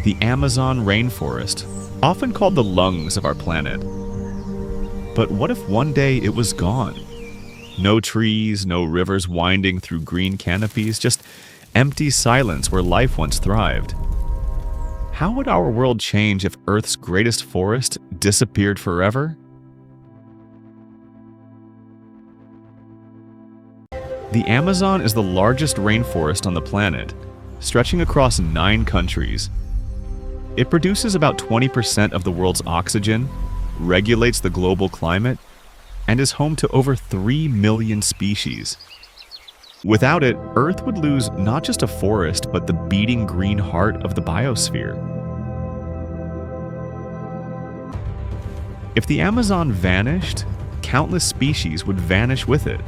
the Amazon rainforest, often called the lungs of our planet. But what if one day it was gone? No trees, no rivers winding through green canopies, just empty silence where life once thrived. How would our world change if Earth's greatest forest disappeared forever? The Amazon is the largest rainforest on the planet, stretching across 9 countries. It produces about 20% of the world's oxygen, regulates the global climate, and is home to over 3 million species. Without it, Earth would lose not just a forest, but the beating green heart of the biosphere. If the Amazon vanished, countless species would vanish with it.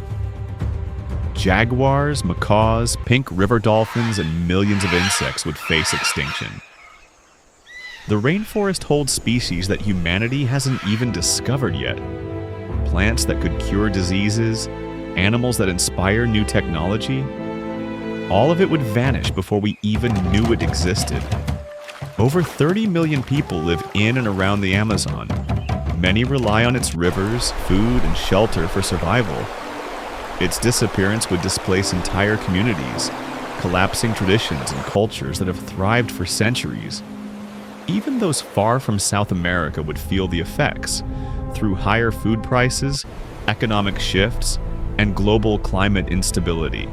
Jaguars, macaws, pink river dolphins, and millions of insects would face extinction. The rainforest holds species that humanity hasn't even discovered yet. Plants that could cure diseases, animals that inspire new technology. All of it would vanish before we even knew it existed. Over 30 million people live in and around the Amazon. Many rely on its rivers, food, and shelter for survival. Its disappearance would displace entire communities, collapsing traditions and cultures that have thrived for centuries. Even those far from South America would feel the effects through higher food prices, economic shifts, and global climate instability.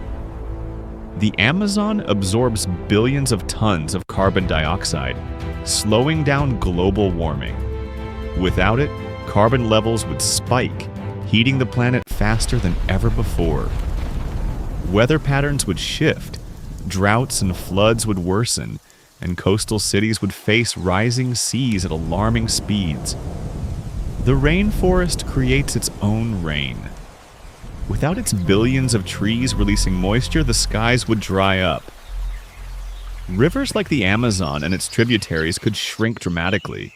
The Amazon absorbs billions of tons of carbon dioxide, slowing down global warming. Without it, carbon levels would spike, heating the planet faster than ever before. Weather patterns would shift, droughts and floods would worsen, and coastal cities would face rising seas at alarming speeds. The rainforest creates its own rain. Without its billions of trees releasing moisture, the skies would dry up. Rivers like the Amazon and its tributaries could shrink dramatically.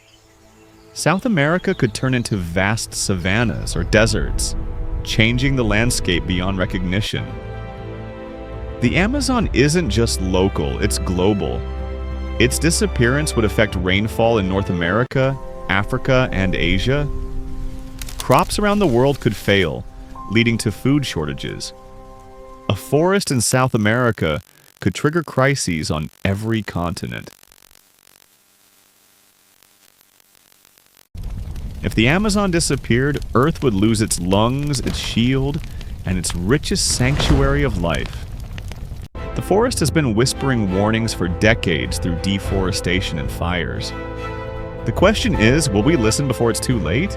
South America could turn into vast savannas or deserts, changing the landscape beyond recognition. The Amazon isn't just local, it's global. Its disappearance would affect rainfall in North America, Africa, and Asia. Crops around the world could fail, leading to food shortages. A forest in South America could trigger crises on every continent. If the Amazon disappeared, Earth would lose its lungs, its shield, and its richest sanctuary of life. The forest has been whispering warnings for decades through deforestation and fires. The question is, will we listen before it's too late?